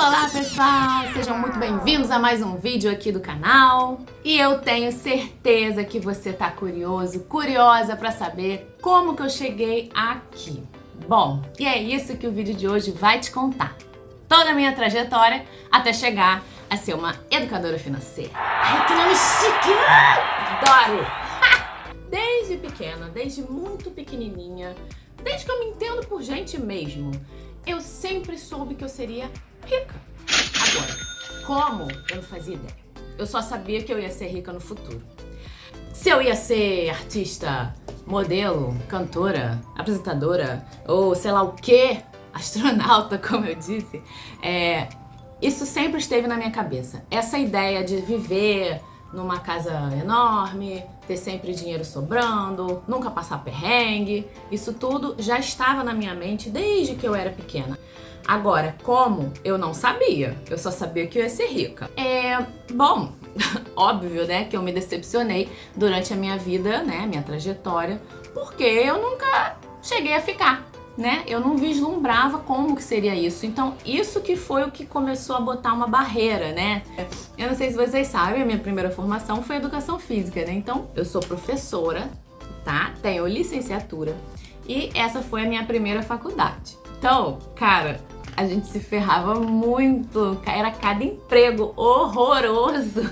Olá pessoal, sejam muito bem-vindos a mais um vídeo aqui do canal. E eu tenho certeza que você tá curioso, curiosa para saber como que eu cheguei aqui. Bom, e é isso que o vídeo de hoje vai te contar. Toda a minha trajetória até chegar a ser uma educadora financeira. Ai, que nome chique! Adoro! Desde pequena, desde muito pequenininha, desde que eu me entendo por gente mesmo, eu sempre soube que eu seria rica. Agora, como? Eu não fazia ideia. Eu só sabia que eu ia ser rica no futuro. Se eu ia ser artista, modelo, cantora, apresentadora ou sei lá o que, astronauta, como eu disse, isso sempre esteve na minha cabeça. Essa ideia de viver numa casa enorme, ter sempre dinheiro sobrando, nunca passar perrengue, isso tudo já estava na minha mente desde que eu era pequena. Agora, como? Eu não sabia. Eu só sabia que eu ia ser rica. Bom, óbvio, né, que eu me decepcionei durante a minha vida, né, minha trajetória, porque eu nunca cheguei a ficar, né? Eu não vislumbrava como que seria isso. Então, isso que foi o que começou a botar uma barreira, né? Eu não sei se vocês sabem, a minha primeira formação foi educação física, né? Então, eu sou professora, tá? Tenho licenciatura e essa foi a minha primeira faculdade. Então, cara, a gente se ferrava muito, era cada emprego horroroso.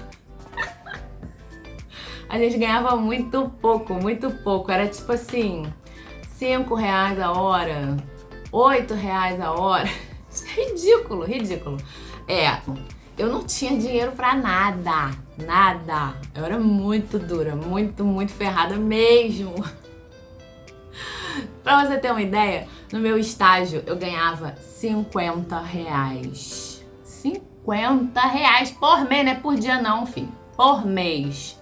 A gente ganhava muito pouco. Era tipo assim, R$5 a hora, R$8 a hora. Ridículo. Eu não tinha dinheiro pra nada. Eu era muito dura, muito ferrada mesmo. Pra você ter uma ideia, no meu estágio eu ganhava R$50. R$50 por mês, não é por dia não, filho. Por mês.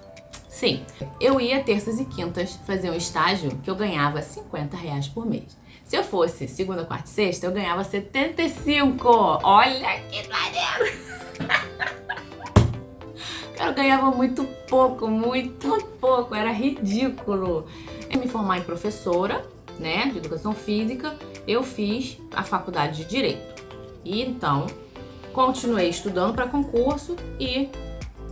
Sim, eu ia terças e quintas fazer um estágio que eu ganhava R$50 por mês. Se eu fosse segunda, quarta e sexta, eu ganhava 75. Olha que maneiro! Eu ganhava muito pouco, era ridículo. Eu me formar em professora, né, de educação física, eu fiz a faculdade de Direito. E então, continuei estudando para concurso e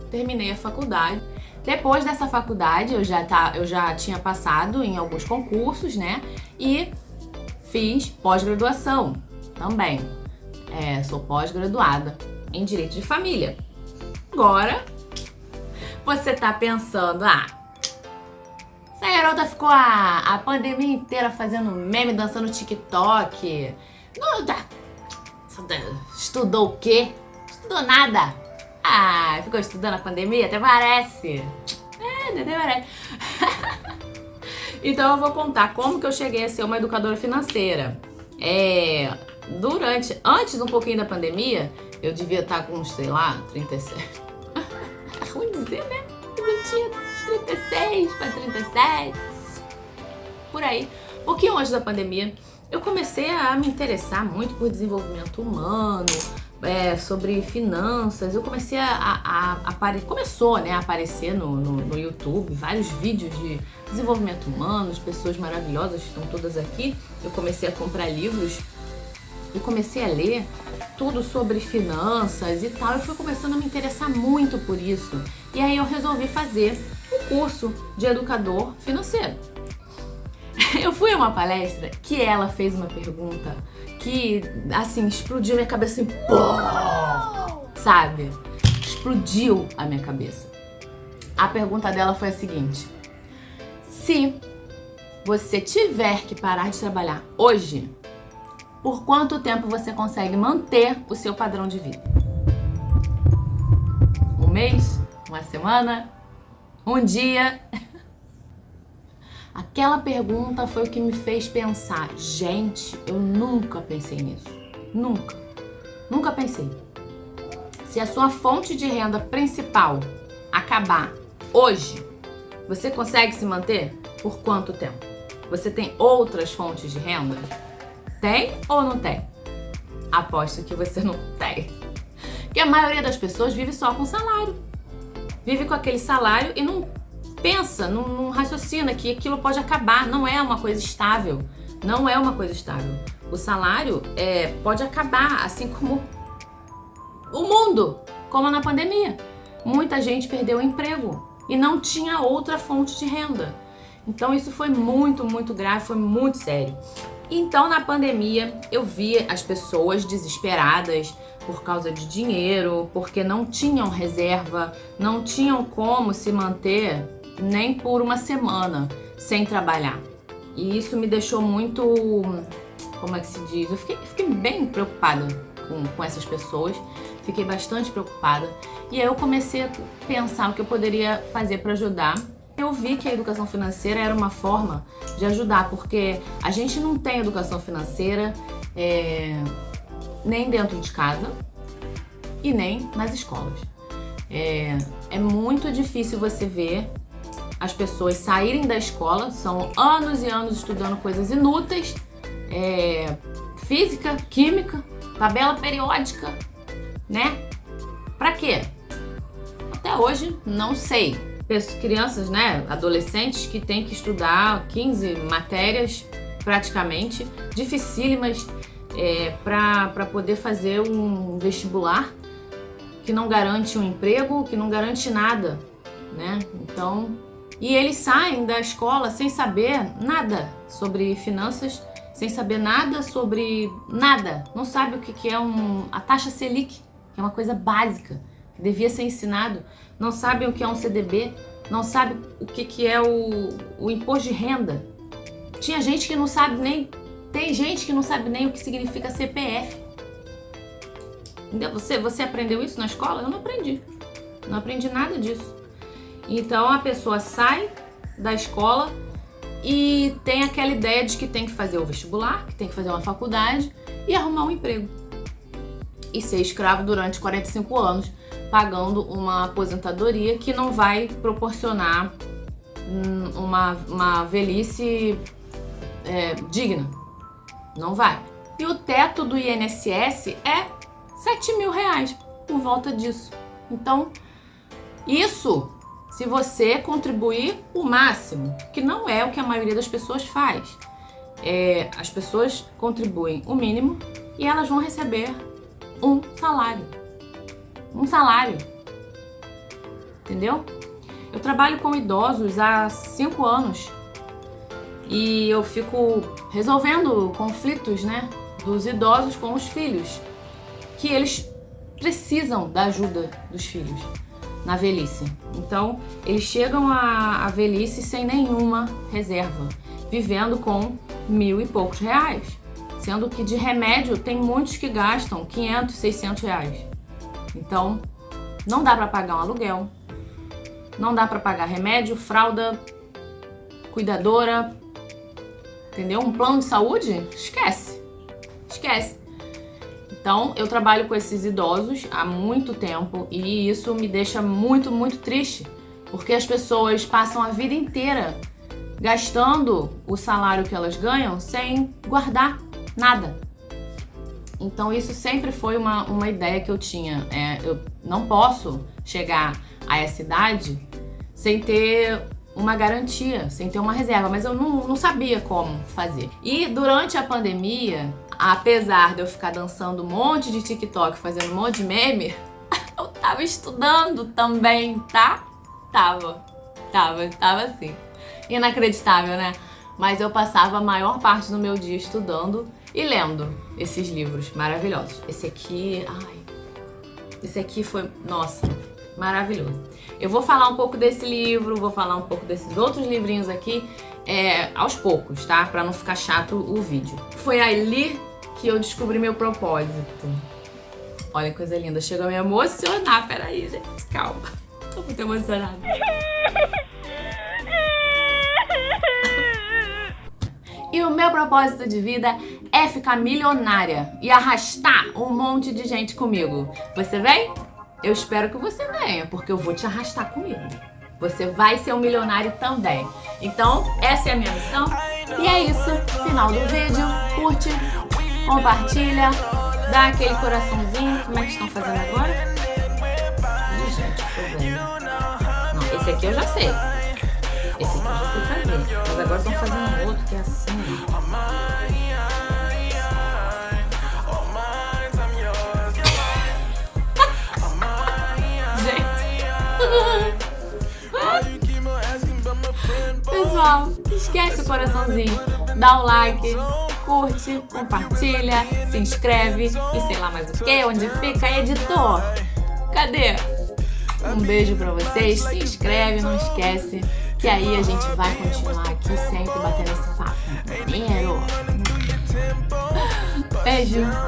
terminei a faculdade. Depois dessa faculdade, eu já tinha passado em alguns concursos, né? E fiz pós-graduação também. Sou pós-graduada em Direito de Família. Agora, você tá pensando, essa garota ficou a pandemia inteira fazendo meme, dançando TikTok. Estudou o quê? Estudou nada. Ficou estudando a pandemia? Até parece. Até parece. Então eu vou contar como que eu cheguei a ser uma educadora financeira. Antes um pouquinho da pandemia, eu devia estar com, sei lá, 37. É ruim dizer, né? Eu tinha 36 para 37. Por aí. Um pouquinho antes da pandemia, eu comecei a me interessar muito por desenvolvimento humano, sobre finanças. Eu comecei começou, né, a aparecer no YouTube vários vídeos de desenvolvimento humano, de pessoas maravilhosas, estão todas aqui. Eu comecei a comprar livros e comecei a ler tudo sobre finanças e tal. Eu fui começando a me interessar muito por isso. E aí eu resolvi fazer um curso de educador financeiro. Eu fui a uma palestra que ela fez uma pergunta que, assim, explodiu minha cabeça assim, pô, sabe? Explodiu a minha cabeça. A pergunta dela foi a seguinte: se você tiver que parar de trabalhar hoje, por quanto tempo você consegue manter o seu padrão de vida? Um mês? Uma semana? Um dia? Aquela pergunta foi o que me fez pensar, gente, eu nunca pensei nisso. Nunca pensei. Se a sua fonte de renda principal acabar hoje, você consegue se manter por quanto tempo? Você tem outras fontes de renda? Tem ou não tem? Aposto que você não tem. Porque a maioria das pessoas vive só com salário. Vive com aquele salário e não pensa, não raciocina que aquilo pode acabar. Não é uma coisa estável. O salário pode acabar, assim como o mundo, como na pandemia. Muita gente perdeu o emprego e não tinha outra fonte de renda. Então isso foi muito, muito grave, foi muito sério. Então na pandemia eu vi as pessoas desesperadas por causa de dinheiro, porque não tinham reserva, não tinham como se manter nem por uma semana sem trabalhar. E isso me deixou muito, como é que se diz? Eu fiquei bem preocupada com essas pessoas, fiquei bastante preocupada. E aí eu comecei a pensar o que eu poderia fazer para ajudar. Eu vi que a educação financeira era uma forma de ajudar, porque a gente não tem educação financeira nem dentro de casa e nem nas escolas. É muito difícil você ver as pessoas saírem da escola, são anos e anos estudando coisas inúteis, física, química, tabela periódica, né? Pra quê? Até hoje não sei. Crianças, né, adolescentes que têm que estudar 15 matérias praticamente dificílimas para poder fazer um vestibular que não garante um emprego, que não garante nada, né? Então, e eles saem da escola sem saber nada sobre finanças, sem saber nada sobre nada. Não sabe o que é a taxa Selic, que é uma coisa básica, que devia ser ensinado. Não sabe o que é um CDB, não sabe o que é o imposto de renda. Tinha gente que não sabe nem... Tem gente que não sabe nem o que significa CPF. Entendeu? Você aprendeu isso na escola? Eu não aprendi. Não aprendi nada disso. Então a pessoa sai da escola e tem aquela ideia de que tem que fazer o vestibular, que tem que fazer uma faculdade e arrumar um emprego. E ser escravo durante 45 anos, pagando uma aposentadoria que não vai proporcionar uma velhice digna. Não vai. E o teto do INSS é R$7.000 por volta disso. Então, isso, se você contribuir o máximo, que não é o que a maioria das pessoas faz. As pessoas contribuem o mínimo e elas vão receber um salário. Um salário. Entendeu? Eu trabalho com idosos há 5 anos e eu fico resolvendo conflitos, né, dos idosos com os filhos, que eles precisam da ajuda dos filhos na velhice. Então, eles chegam à velhice sem nenhuma reserva, vivendo com R$1.000 e poucos, sendo que de remédio tem muitos que gastam R$500, R$600. Então, não dá para pagar um aluguel, não dá para pagar remédio, fralda, cuidadora, entendeu? Um plano de saúde? Esquece. Então, eu trabalho com esses idosos há muito tempo e isso me deixa muito, muito triste, porque as pessoas passam a vida inteira gastando o salário que elas ganham sem guardar nada. Então, isso sempre foi uma ideia que eu tinha. Eu não posso chegar a essa idade sem ter uma garantia, sem ter uma reserva, mas eu não sabia como fazer. E durante a pandemia, apesar de eu ficar dançando um monte de TikTok, fazendo um monte de meme, eu tava estudando também, tá? Tava assim. Inacreditável, né? Mas eu passava a maior parte do meu dia estudando e lendo esses livros maravilhosos. Esse aqui foi, nossa, maravilhoso. Eu vou falar um pouco desse livro, vou falar um pouco desses outros livrinhos aqui, aos poucos, tá? Pra não ficar chato o vídeo. Foi ali que eu descobri meu propósito. Olha que coisa linda, chega a me emocionar. Peraí, gente, calma. Tô muito emocionada. E o meu propósito de vida é ficar milionária e arrastar um monte de gente comigo. Você vem? Eu espero que você venha, porque eu vou te arrastar comigo. Você vai ser um milionário também. Então, essa é a minha missão. E é isso. Final do vídeo. Curte, compartilha, dá aquele coraçãozinho. Como é que estão fazendo agora? Ih, gente, tô vendo. Não, esse aqui eu já sei. Esse aqui eu já fui fazer. Mas agora estão fazendo outro que é assim. pessoal, esquece o coraçãozinho, dá o like, curte, compartilha, se inscreve e sei lá mais o que, onde fica editor. Cadê? Um beijo pra vocês, se inscreve, não esquece, que aí a gente vai continuar aqui sempre batendo esse papo. Beijo!